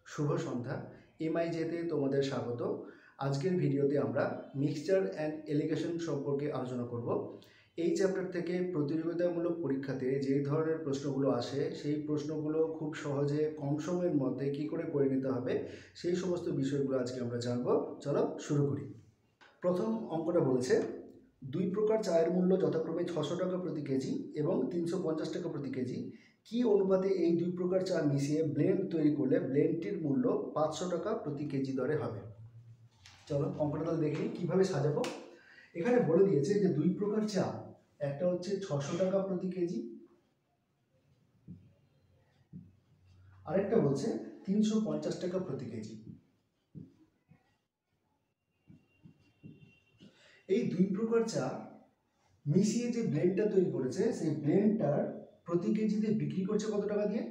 শুভ সন্ধ্যা। এমআইজেতে তোমাদের স্বাগত। আজকের ভিডিওতে আমরা মিক্সচার অ্যান্ড এলিগেশন সম্পর্কে আলোচনা করব। এই চ্যাপ্টার থেকে প্রতিযোগিতামূলক পরীক্ষাতে যে ধরনের প্রশ্নগুলো আসে সেই প্রশ্নগুলো খুব সহজে কম সময়ের মধ্যে কী করে করে নিতে হবে সেই সমস্ত বিষয়গুলো আজকে আমরা জানবো। চলো শুরু করি। প্রথম অঙ্কটা বলেছে দুই প্রকার চায়ের মূল্য যথাক্রমে 600 টাকা প্রতি কেজি এবং 350 টাকা প্রতি কেজি। কি অনুপাতে এই দুই প্রকার চা মিশিয়ে ব্লেন্ড তৈরি করলে ব্লেন্ডটির মূল্য 500 টাকা প্রতি কেজি দরে হবে? চলো অঙ্কটা তাহলে দেখে নিই কীভাবে সাজাবো। এখানে বলে দিয়েছে যে দুই প্রকার চা, একটা হচ্ছে 600 টাকা প্রতি কেজি, আরেকটা বলছে 350 টাকা প্রতি কেজি। এই দুই প্রকার চা মিশিয়ে যে ব্লেন্ডটা তৈরি করেছে সেই ব্লেন্ডটার প্রতি কেজিতে বিক্রি করছে কত টাকা দিয়ে?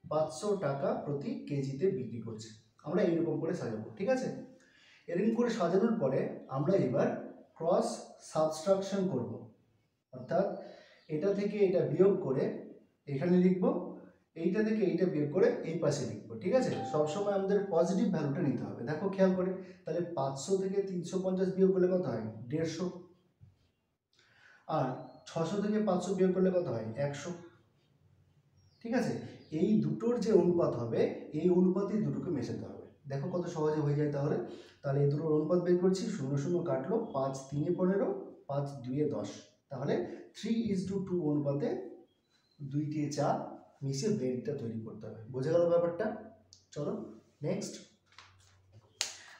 500 টাকা প্রতি কেজিতে বিক্রি করছে। আমরা এইরকম করে সাজাবো, ঠিক আছে? এরকম করে সাজানোর পরে আমরা এবার ক্রস সাবস্ট্রাকশন করব, অর্থাৎ এটা থেকে এটা বিয়োগ করে এখানে লিখব, এইটা থেকে এইটা বিয়োগ করে এই পাশে লিখব, ঠিক আছে? সবসময় আমাদের পজিটিভ ভ্যালুটা নিতে হবে। দেখো খেয়াল করে, তাহলে 500 থেকে 350 বিয়োগ করলে কত হয়? 150। আর 600 থেকে 500 বিয়োগ করলে কত হয়? 100, ঠিক আছে? এই দুটোর যে অনুপাত হবে এই অনুপাতেই দুটোকে মেশাতে হবে। দেখো কত সহজে হয়ে যায়। তাহলে এই দুটোর অনুপাত বের করছি। 0 0 কাটলো, 5 3 15, 5 2 10। তাহলে 3:2 অনুপাতে দুইটি চা মিশিয়ে ব্লেন্ডটা তৈরি করতে হবে। বোঝা গেল ব্যাপারটা? চলো নেক্সট।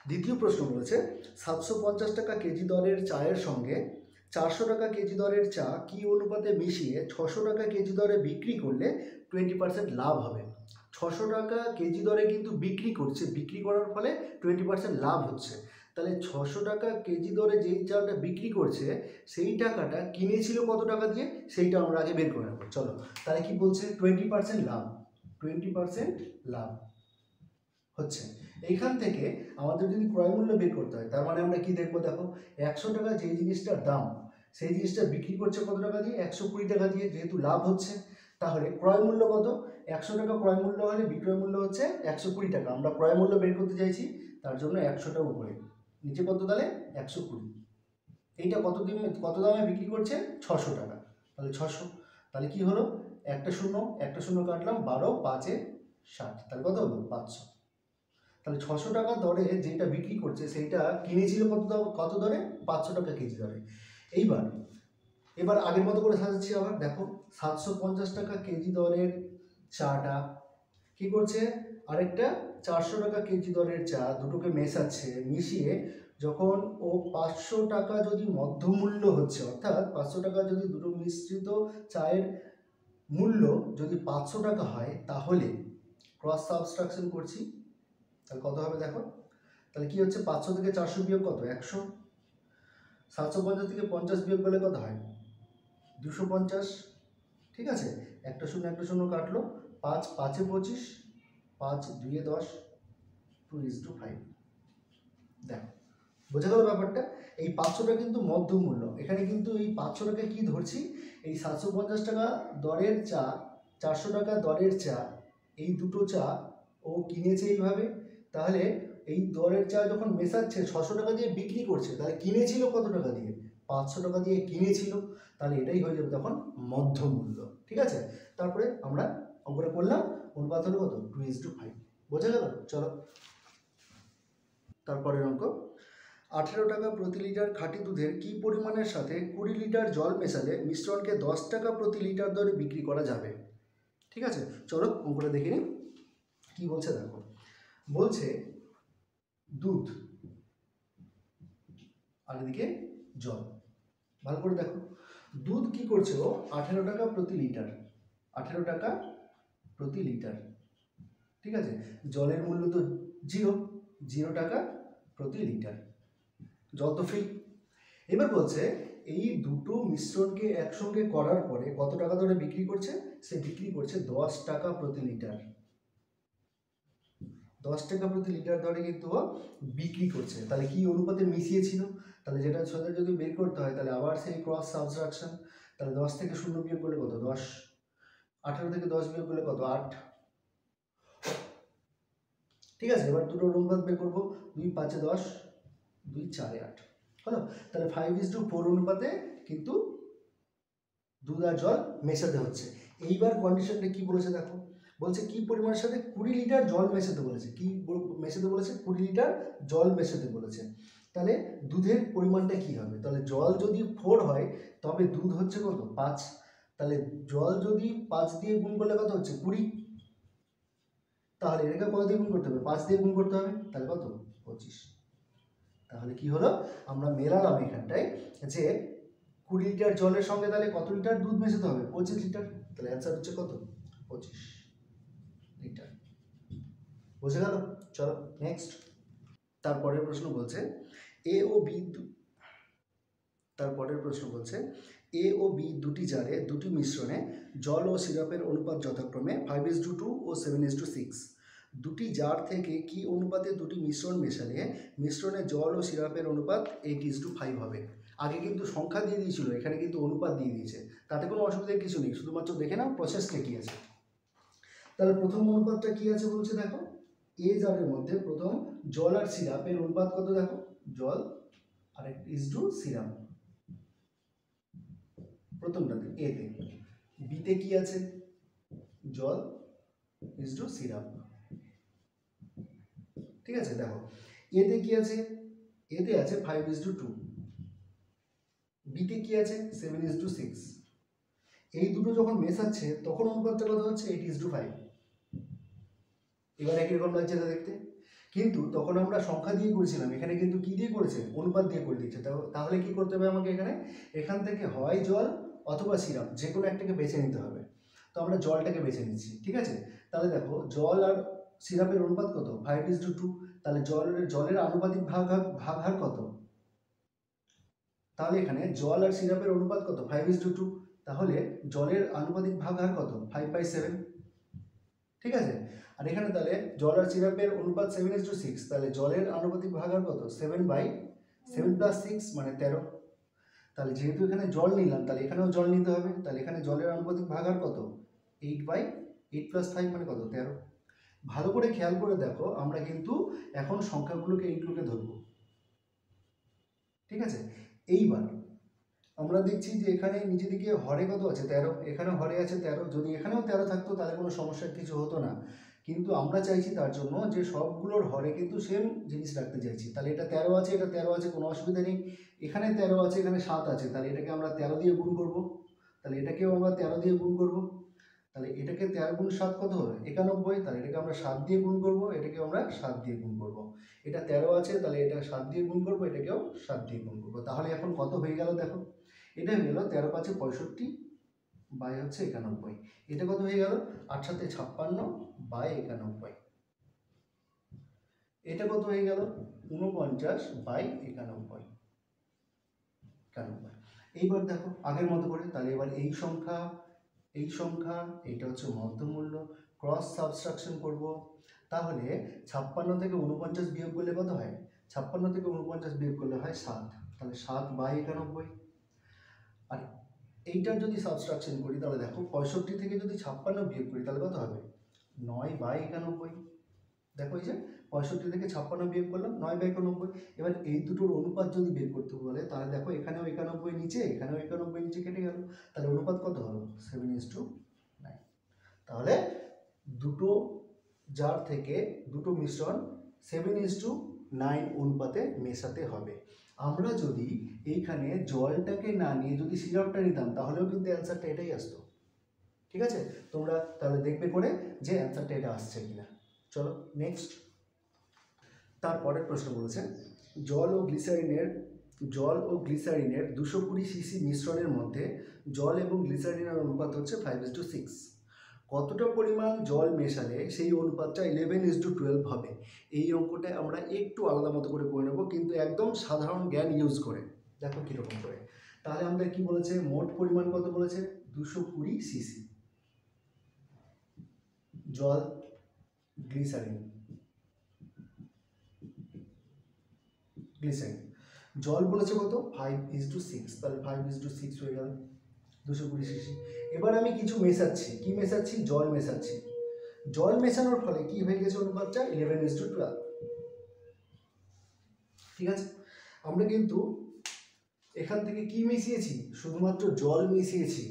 দ্বিতীয় প্রশ্ন বলেছে 750 টাকা কেজি দরের চায়ের সঙ্গে 400 টাকা কেজি দরের চা কি অনুপাতে মিশিয়ে 600 টাকা কেজি দরে বিক্রি করলে 20% লাভ হবে? 600 টাকা কেজি দরে কিন্তু বিক্রি করছে, বিক্রি করার ফলে 20% লাভ হচ্ছে। তাহলে 600 টাকা কেজি দরে যেই চাটা বিক্রি করছে সেই টাকাটা কিনেছিল কত টাকা দিয়ে সেইটা আমরা আগে বের করে নেব। চলো তাহলে কি বলছে? 20% লাভ, 20% লাভ হচ্ছে। এইখান থেকে আমাদের যদি ক্রয় মূল্য বের করতে হয়, তার মানে আমরা কি দেখবো? দেখো 100 টাকা যেই জিনিসটার দাম সেই জিনিসটা বিক্রি করছে কত টাকা দিয়ে? 120 টাকা দিয়ে। যেহেতু লাভ হচ্ছে তাহলে ক্রয় মূল্য কত? 100 টাকা ক্রয় মূল্য হলে বিক্রয় মূল্য হচ্ছে 120 টাকা। আমরা ক্রয় মূল্য বের করতে চাইছি, তার জন্য 100টা উপরে, নিচে কত? তাহলে 120। এইটা কত দামে বিক্রি করছে? 600 টাকা। তাহলে 600, তাহলে কি হলো? একটা শূন্য কাটলাম, 12 5 60, তাহলে কত হলো? 500। তাহলে 600 টাকা দরে যেটা বিক্রি করছে সেইটা কিনেছিল কত দরে? 500 টাকা কেজি দরে। এবার আগের মতো করে সাজাচ্ছি আবার। দেখো 750 টাকা কেজি দরের চাটা কি করছে? আরেকটা 400 টাকা কেজি দরের চা, দুটোকে মেশাচ্ছে। মিশিয়ে যখন ও 500 টাকা যদি মধ্যমূল্য হচ্ছে, অর্থাৎ 500 টাকা যদি দুটো মিশ্রিত চায়ের মূল্য যদি 500 টাকা হয়, তাহলে ক্রস সাবস্ট্রাকশন করছি, তাহলে কত হবে দেখো। তাহলে কি হচ্ছে? 500 থেকে 400 বিয়োগ কত? 100। 750 থেকে 50 বিয়োগ করলে কত হয়? 250, ঠিক আছে? একটা শূন্য কাটলো, 5 5 25, 5 2 10, 2:5। দেখো বোঝা গেল ব্যাপারটা? এই 500টা কিন্তু মধ্যমূল্য। এখানে কিন্তু এই 500 টাকা কি ধরছি? এই 750 টাকা দরের চা, 400 টাকা দরের চা, এই দুটো চা ও কিনেছে এইভাবে। তাহলে এই দরের চা যখন মেশাচ্ছে 600 টাকা দিয়ে বিক্রি করছে, তাহলে কিনেছিল কত টাকা দিয়ে? 500 টাকা দিয়ে কিনেছিল। তাহলে এটাই হয়ে যাবে তখন মধ্যমূল্য, ঠিক আছে? তারপরে আমরা অঙ্কটা করলাম, অনুপাত হলো কত? 2:5। বোঝা গেল? চলো তারপরের অঙ্ক। 18 টাকা প্রতি লিটার খাঁটি দুধের কি পরিমাণের সাথে 20 লিটার জল মেশালে মিশ্রণকে 10 টাকা প্রতি লিটার দরে বিক্রি করা যাবে? ঠিক আছে, চলো অঙ্কটা দেখে নিই কি বলছে। দেখো বলছে দুধ আর এদিকে জল। ভালো করে দেখো, দুধ কি করছে? ও 18 টাকা প্রতি লিটার, 18 টাকা প্রতি লিটার, ঠিক আছে? জলের মূল্য তো 0 টাকা প্রতি লিটার, জল তো ফ্রি। এবার বলছে এই দুটো মিশ্রণকে একসঙ্গে করার পরে কত টাকা দরে বিক্রি করছে? সে বিক্রি করছে 10 টাকা প্রতি লিটার। 10 টাকা প্রতি লিটার দরে কিন্তু বিক্রি করছে। তাহলে কি অনুপাতে মিশিয়েছিল? তাহলে যেটা সাথে যদি বের করতে হয় তাহলে আবার সেই ক্রস সাবট্রাকশন। তাহলে 10 থেকে 0 বিয়োগ করলে কত? 10। 18 থেকে 10 বিয়োগ করলে কত? 8। ঠিক আছে, এবার দুটোর অনুপাত বের করবো। 2 5 10, 2 4 8 হলো। তাহলে 5:4 অনুপাতে কিন্তু দুধ আর জল মেশাতে হচ্ছে। এইবার কন্ডিশনটা কি বলেছে দেখো, বলছে কি পরিমাণের সাথে 20 লিটার জল মেশাতে বলেছে। কি মেশাতে বলেছে? 20 লিটার জল মেশাতে বলেছে। তাহলে দুধের পরিমাণটা কি হবে? তাহলে জল যদি 4 হয় তবে দুধ হচ্ছে কত? 5। তাহলে জল যদি 5 দিয়ে গুণ করলে কত হচ্ছে? 20। তাহলে এটাকে কত দিয়ে গুণ করতে হবে? 5 দিয়ে গুণ করতে হবে। তাহলে কত? 25। তাহলে কি হলো? আমরা মেলালাম এখানটায় যে 20 লিটার জলের সঙ্গে তাহলে কত লিটার দুধ মেশাতে হবে? 25 লিটার। তাহলে অ্যান্সার হচ্ছে কত? 25 লিটার। বুঝে গেল? চলো নেক্সট। তারপরের প্রশ্ন বলছে এ ও বি এ ও বি দুটি জারে দুটি মিশ্রণে জল ও সিরাপের অনুপাত যথাক্রমে 5:2 ও 7:6। দুটি জার থেকে কি অনুপাতে দুটি মিশ্রণ মেশালে মিশ্রণে জল ও সিরাপের অনুপাত 8:5 হবে? আগে কিন্তু সংখ্যা দিয়ে দিয়েছিল, এখানে কিন্তু অনুপাত দিয়ে দিয়েছে। তাতে কোনো অসুবিধার কিছু নেই, শুধুমাত্র দেখে নাও প্রসেসটা কি আছে। তাহলে প্রথম অনুপাতটা কি আছে বলছে দেখো, এ জারের মধ্যে প্রথম জল আর সিরাপের অনুপাত কত দেখো, জল আর ইজটু সিরাপ প্রথমটাতে এতে। বিতে কি আছে? জল ইজটু সিরাপ। ঠিক আছে, দেখো এতে কি আছে? এতে আছে 5:2, বিতে কি আছে? 7:6। এই দুটো যখন মেশাচ্ছে তখন অনুপাতটা কত হচ্ছে? 8:5। এবার একই রকম লাগছে না দেখতে, কিন্তু তখন আমরা সংখ্যা দিয়ে করেছিলাম, এখানে কিন্তু কি দিয়ে করেছে? অনুপাত দিয়ে করে দিচ্ছে। তাহলে কি করতে হবে আমাকে? এখান থেকে হয় জল অথবা সিরাপ, যে কোনো একটাকে বেছে নিতে হবে। তো আমরা জলটাকে বেছে নিচ্ছি। ঠিক আছে, তাহলে দেখো জল আর সিরাপের অনুপাত কত? 5:2। তাহলে জলের আনুপাতিক ভাগহার কত? তাহলে এখানে জল আর সিরাপের অনুপাত কত? 5:2। তাহলে জলের আনুপাতিক ভাগহার কত? 5/7। ঠিক আছে, আর এখানে তাহলে জল আর সিরাপের অনুপাত 7:6। তাহলে জলের আনুপাতিক ভাগহার কত? 7/7 + 6 মানে 13। তাহলে যেহেতু এখানে জল নিলাম তাহলে এখানেও জল নিতে হবে। তাহলে এখানে জলের আনুপাতিক ভাগহার কত? 8/8 + 5 মানে কত? 13। ভালো করে খেয়াল করে দেখো, আমরা কিন্তু এখন সংখ্যাগুলোকে এইগুলোকে ধরবো। ঠিক আছে, এইবার আমরা দেখছি যে এখানে নিচে দিকে হরে কত আছে? 13। এখানে হরে আছে 13। যদি এখানেও 13 থাকতো তাহলে কোনো সমস্যার কিছু হতো না, কিন্তু আমরা চাইছি তার জন্য যে সবগুলোর হরে কিন্তু সেম জিনিস রাখতে চাইছি। তাহলে এটা 13 আছে, এটা 13 আছে, কোনো অসুবিধা নেই। এখানে 13 আছে, এখানে 7 আছে, তাহলে এটাকে আমরা 13 দিয়ে গুণ করব। তাহলে এটাকেও আমরা 13 দিয়ে গুণ করব। তাহলে এটাকে 13 × 7 কত হবে? 91। তাহলে এটাকে আমরা 7 দিয়ে গুণ করব, এটাকে আমরা 7 দিয়ে গুণ করব। এটা 13 আছে, তাহলে এটা 7 দিয়ে গুণ করব, এটাকেও 7 দিয়ে গুণ করব। তাহলে এখন কত হয়ে গেল দেখো, এটা হয়ে গেল 13 × 5 = 65 বাই হচ্ছে 91। এটা কত হয়ে গেল? 8 × 7 = 56 বাই 91। এটা কত হয়ে গেল? 49 বাই 91। এইবার দেখো আগের মতো করে, তাহলে এবার এই সংখ্যা এইটা হচ্ছে মধ্যমূল্য, ক্রস সাবট্রাকশন করব। তাহলে 56 থেকে 49 বিয়োগ করলে কত হয়? 56 থেকে 49 বিয়োগ করলে হয় 7। তাহলে 7 বাই 91। আর এইটার যদি সাবট্রাকশন করি তাহলে দেখো 65 থেকে যদি 56 বিয়োগ করি তাহলে কত হবে? 9 বাই 91। দেখো এই যে 65 থেকে 56 বিয়োগ করলাম, 9/91। এবার এই দুটোর অনুপাত যদি বের করতে বলে তাহলে দেখো এখানেও 91 নিচে, এখানেও 91 নিচে কেটে গেল। তাহলে অনুপাত কত হলো? 7:9। তাহলে দুটো জার থেকে দুটো মিশ্রণ 7:9 অনুপাতে মেশাতে হবে। আমরা যদি এইখানে জলটাকে না নিয়ে যদি সিরাপটা নিতাম তাহলেও কিন্তু অ্যান্সারটা এটাই আসতো। ঠিক আছে, তোমরা তাহলে দেখবে করে যে অ্যান্সারটা এটা আসছে কিনা। চলো নেক্সট। তারপরের প্রশ্ন বলেছে জল ও গ্লিসারিনের 220 সিসি মিশ্রণের মধ্যে জল এবং গ্লিসারিনের অনুপাত হচ্ছে 5:6। কতটা পরিমাণ জল মেশালে সেই অনুপাতটা 11:12 হবে? এই অঙ্কটা আমরা একটু আলাদা মতো করে নেব, কিন্তু একদম সাধারণ জ্ঞান ইউজ করে। দেখো কীরকম করে। তাহলে আমাদের কি বলেছে? মোট পরিমাণ কত বলেছে? 220 সিসি জল, গ্লিসারিন জল বলেছে কত? 5:6। তাহলে 5:6 হয়ে গেল 220 সিসি। এবার আমি কিছু মেশাচ্ছি। কি মেশাচ্ছি? জল মেশাচ্ছি। জল মেশানোর ফলে কি হয়ে গেছে অনুপাতটা 11:12। ঠিক আছে, আমরা কিন্তু এখান থেকে কি মিশিয়েছি, শুধুমাত্র জল মিশিয়েছি।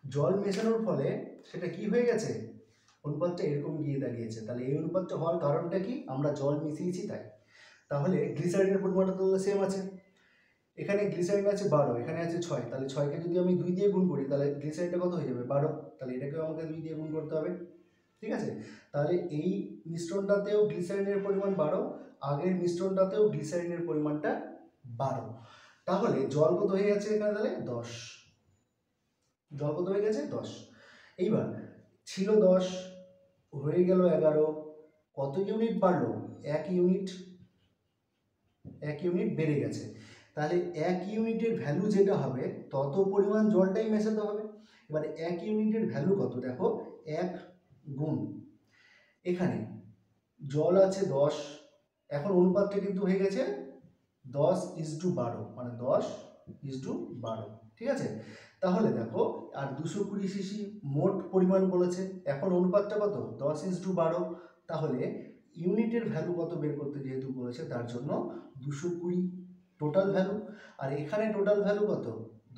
জল মেশানোর ফলে সেটা কি হয়ে গেছে, অনুপাতটা এরকম গিয়ে দাঁড়িয়েছে। তাহলে এই অনুপাতটা হওয়ার কারণটা কি, আমরা জল মিশিয়েছি তাই। তাহলে গ্লিসারিনের পরিমাণটা তো সেম আছে, এখানে গ্লিসারিন আছে 12, এখানে আছে 6, তাহলে 6কে যদি আমি 2 দিয়ে গুণ করি তাহলে গ্লিসারিনটা কত হয়ে যাবে 12, তাহলে এটাকেও আমাকে 2 দিয়ে গুণ করতে হবে। ঠিক আছে, তাহলে এই মিশ্রণটাতেও গ্লিসারিনের পরিমাণ 12, আগের মিশ্রণটাতেও গ্লিসারিনের পরিমাণটা 12, তাহলে জল কত হয়ে যাচ্ছে এখানে, তাহলে 10, জল কত হয়ে গেছে 10। এইবার ছিল 10 হয়ে গেল 11, কত ইউনিট বাড়লো, 1 ইউনিট, 1 ইউনিট বেড়ে গেছে। তাহলে 1 ইউনিটের ভ্যালু যেটা হবে তত পরিমাণ জলটাই মেশাতে হবে। এবার 1 ইউনিটের ভ্যালু কত, দেখো 1 গুণ, এখানে জল আছে 10, এখন অনুপাতটা কিন্তু হয়ে গেছে 10:12, মানে 10:12। ঠিক আছে, তাহলে দেখো আর 220 সিসি মোট পরিমাণ বলেছে, এখন অনুপাতটা কত 10:12, তাহলে ইউনিটের ভ্যালু কত বের করতে যেহেতু বলেছে তার জন্য 220 টোটাল ভ্যালু, আর এখানে টোটাল ভ্যালু কত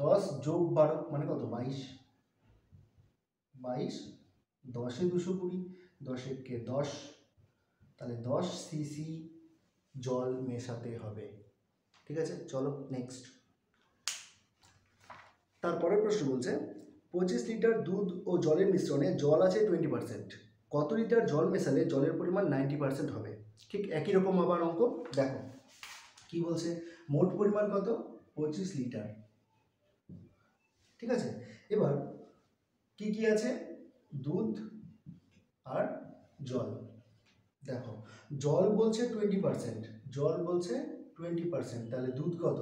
10 যোগ 12 মানে কত 22, 10-এ 220, 10-এ 10, তাহলে 10 সিসি জল মেশাতে হবে। ঠিক আছে, চলো নেক্সট। তারপরের প্রশ্ন বলছে 25 লিটার দুধ ও জলের মিশ্রণে জল আছে 20%, কত লিটার জল মেশালে জলের পরিমাণ 90% হবে। ঠিক একই রকম আবার অঙ্ক, দেখো কি বলছে, মোট পরিমাণ কত 25 লিটার। ঠিক আছে, এবার কি কি আছে, দুধ আর জল। দেখো জল বলছে 20%, জল বলছে 20%, তাহলে দুধ কত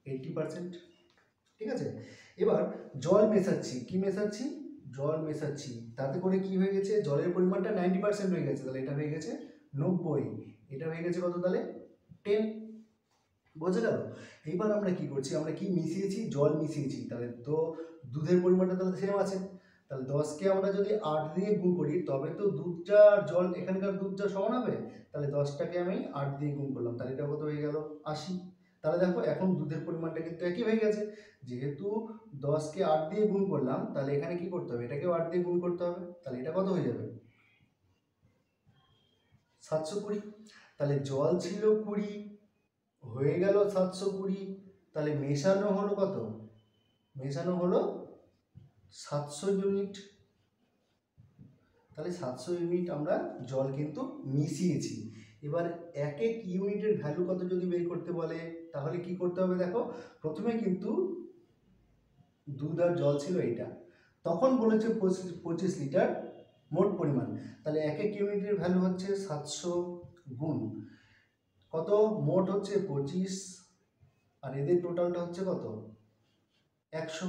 80%। ঠিক আছে, এবার জল মেশাচ্ছি, কি মেশাচ্ছি, জল মেশাচ্ছি, তাতে করে কি হয়ে গেছে, জলের পরিমাণটা 90% হয়ে গেছে, তাহলে এটা হয়ে গেছে 90, এটা হয়ে গেছে কত তাহলে 10, বোঝা গেল। এইবার আমরা কি করছি, আমরা কি মিশিয়েছি, জল মিশিয়েছি, তাহলে তো দুধের পরিমাণটা তাহলে সেম আছে, তাহলে 10কে আমরা যদি 8 দিয়ে গুণ করি তবে তো দুধটা আর জল এখানকার দুধটা সমান হবে, তাহলে 10টাকে আমি 8 দিয়ে গুণ করলাম, তাহলে এটা কত হয়ে গেল 80। তাহলে দেখো এখন দুধের পরিমাণটা কিন্তু একই হয়ে গেছে, যেহেতু 10কে 8 দিয়ে গুণ করলাম তাহলে এখানে কি করতে হবে, এটাকেও 8 দিয়ে গুণ করতে হবে, তাহলে এটা কত হয়ে যাবে 720। তাহলে জল ছিল 20, হয়ে গেল 720, তাহলে মেশানো হলো কত, মেশানো হলো 700 ইউনিট, তাহলে 700 ইউনিট আমরা জল কিন্তু মিশিয়েছি। এবার এক এক ইউনিটের ভ্যালু কত যদি বের করতে বলে তাহলে কি করতে হবে, দেখো প্রথমে কিন্তু দুধ আর জল ছিল এটা, তখন বলেছে 25 লিটার মোট পরিমাণ, তাহলে এক এক ইউনিটের ভ্যালু হচ্ছে 700 গুণ কত, মোট হচ্ছে 25, আর এদের টোটালটা হচ্ছে কত 100,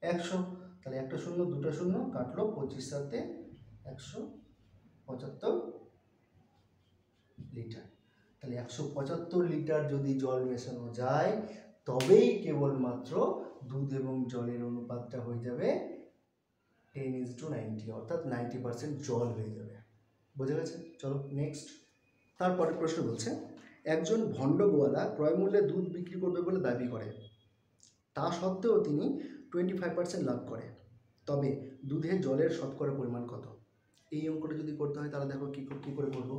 100, তাহলে একটা শূন্য দুটা শূন্য কাটলো, 25 সাথে 175 লিটার, তাহলে 175 লিটার যদি জল মেশানো যায় তবেই কেবলমাত্র দুধ এবং জলের অনুপাতটা হয়ে যাবে 10:90, অর্থাৎ 90% জল হয়ে যাবে। বোঝা গেছে, চলো নেক্সট। তারপরে প্রশ্ন বলছে একজন ভণ্ড গোয়ালা ক্রয় মূল্যে দুধ বিক্রি করবে বলে দাবি করে, তা সত্ত্বেও তিনি 25% লাভ করে, তবে দুধে জলের শতকরা পরিমাণ কত। এই অঙ্কটা যদি করতে হয় তাহলে দেখো কী করে করবো,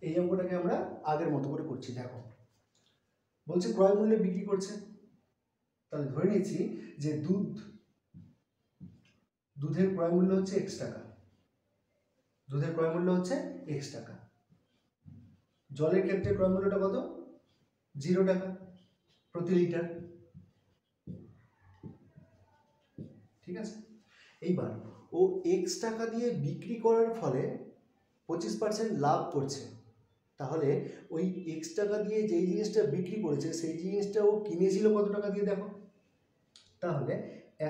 এই অঙ্কটাকে আমরা আগের মতো করে করছি। দেখো বলছে ক্রয় মূল্যে বিক্রি করছে, তাহলে ধরে নিচ্ছি যে দুধের ক্রয় মূল্য হচ্ছে x টাকা, দুধের ক্রয় মূল্য হচ্ছে x টাকা, জলের ক্ষেত্রে ক্রয় মূল্যটা কত 0 টাকা প্রতি লিটার। ঠিক আছে, এইবার ও x টাকা দিয়ে বিক্রি করার ফলে 25% লাভ করছে, তাহলে ওই x টাকা দিয়ে যেই জিনিসটা বিক্রি করেছে সেই জিনিসটা ও কিনেছিল কত টাকা দিয়ে, দেখো তাহলে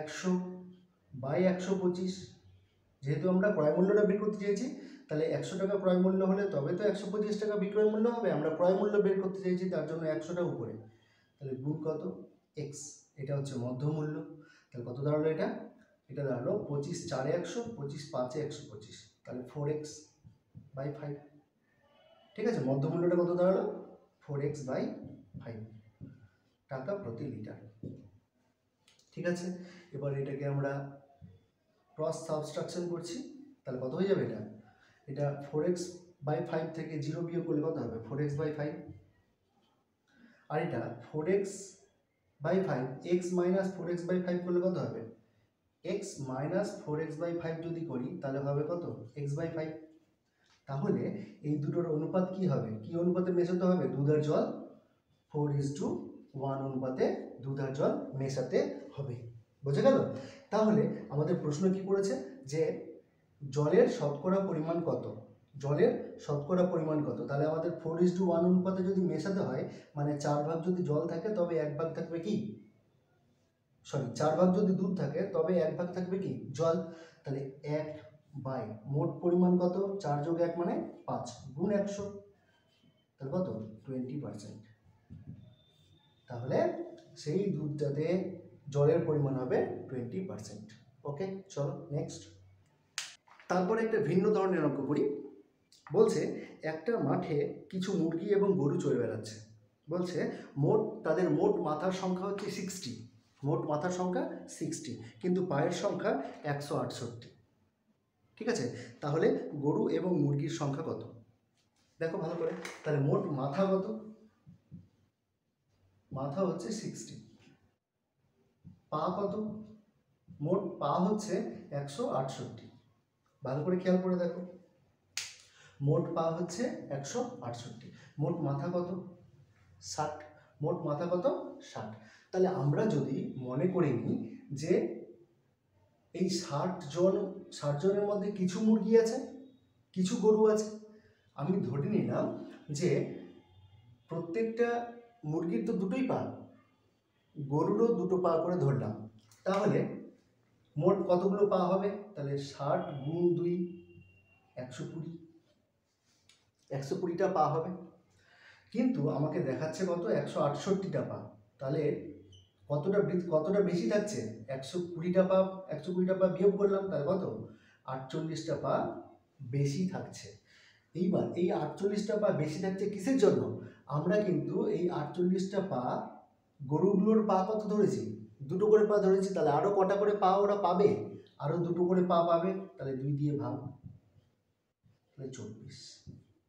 100/125, যেহেতু আমরা ক্রয় মূল্যটা বের করতে চেয়েছি তাহলে 100 টাকা ক্রয় মূল্য হলে তবে তো 125 টাকা বিক্রয় মূল্য হবে, আমরা ক্রয় মূল্য বের করতে চাইছি তার জন্য 100টা উপরে, তাহলে গুণ কত x, এটা হচ্ছে মধ্যমূল্য, তাহলে কত দাঁড়ালো এটা, এটা দাঁড়ালো 25/4 100, 25/5 125, তাহলে 4x/5। ঠিক আছে, মধ্যমূল্যটা কত দাঁড়ালো? 4x/5 টাকা প্রতি লিটার। ঠিক আছে, এবার এটাকে আমরা ক্রস সাবস্ট্রাকশন করছি, তাহলে কত হয়ে যাবে এটা? এটা 4x/5 থেকে 0 বিয়োগ করলে কত হবে? 4x/5। আর এটা 4x/5 x মাইনাস 4x/5 করলে কত হবে? x মাইনাস 4x/5 যদি করি তাহলে হবে কত? x/5। তাহলে এই দুটোর অনুপাত কি হবে? কি অনুপাতে মেশাতে হবে? দুধ আর জল 4:1 অনুপাতে দুধ আর জল মেশাতে হবে। বোঝা গেল? তাহলে আমাদের প্রশ্ন কি করেছে যে জলের শতকরা পরিমাণ কত? জলের শতকরা পরিমাণ কত? তাহলে আমাদের 4:1 অনুপাতে যদি মেশাতে হয়, মানে 4 ভাগ যদি জল থাকে তবে 1 ভাগ থাকবে কি? 4 ভাগ যদি দুধ থাকে তবে 1 ভাগ থাকবে কি? জল। তাহলে 1 বাই মোট পরিমাণ কত? 4 যোগ 1 মানে 5 গুণ 100, তাহলে কত? 20%। তাহলে সেই দুধটাতে জলের পরিমাণ হবে 20%। ওকে, চলো নেক্সট। তারপরে একটা ভিন্ন ধরনের অঙ্ক করি। বলছে একটা মাঠে কিছু মুরগি এবং গরু চড়ে বেড়াচ্ছে। বলছে তাদের মোট মাথার সংখ্যা হচ্ছে 60, মোট মাথার সংখ্যা 60, কিন্তু পায়ের সংখ্যা 168। ঠিক আছে, তাহলে গরু এবং মুরগির সংখ্যা কত? দেখো ভালো করে, তাহলে মোট মাথা কত? মাথা হচ্ছে 60, পা কত? মোট পা হচ্ছে 168। ভালো করে খেয়াল করে দেখো, মোট পা হচ্ছে 168, মোট মাথা কত? 60। মোট মাথা কত? 60। তাহলে আমরা যদি মনে করে নিই যে এই 60 জনের মধ্যে কিছু মুরগি আছে, কিছু গরু আছে, আমি ধরে নিলাম যে প্রত্যেকটা মুরগির তো দুটোই পা, গরুরও দুটো পা করে ধরলাম। তাহলে মোট কতগুলো পা হবে? তাহলে 60 গুণ 2 120, 120টা পা হবে। কিন্তু আমাকে দেখাচ্ছে কত? 168টা পা। তাহলে কতটা বেশি থাকছে? 120টা পা, 120টা পা বিয়োগ করলাম, তাহলে কত? 48টা পা বেশি থাকছে। এইবার এই 48টা পা বেশি থাকছে কিসের জন্য? আমরা কিন্তু এই 48টা পা, গরুগুলোর পা কত ধরেছি? দুটো করে পা ধরেছি, তাহলে আরো কটা করে পা ওরা পাবে? আরো দুটো করে পা পাবে, তাহলে 2 দিয়ে ভাগ, তাহলে 24।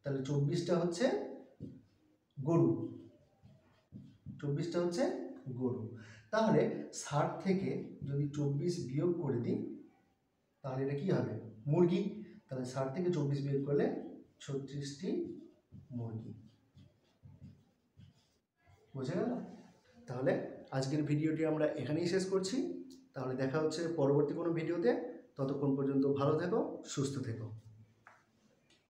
তাহলে 24টা হচ্ছে গরু, 24টা হচ্ছে গরু। তাহলে 60 থেকে যদি 24 বিয়োগ করে দিই তাহলে এটা কি হবে? মুরগি। তাহলে 60 থেকে 24 বিয়োগ করলে 36টি মুরগি। বুঝে গেল? তাহলে আজকের ভিডিওটি আমরা এখানেই শেষ করছি। তাহলে দেখা হচ্ছে পরবর্তী কোনো ভিডিওতে। ততক্ষণ পর্যন্ত ভালো থেকো, সুস্থ থেকো।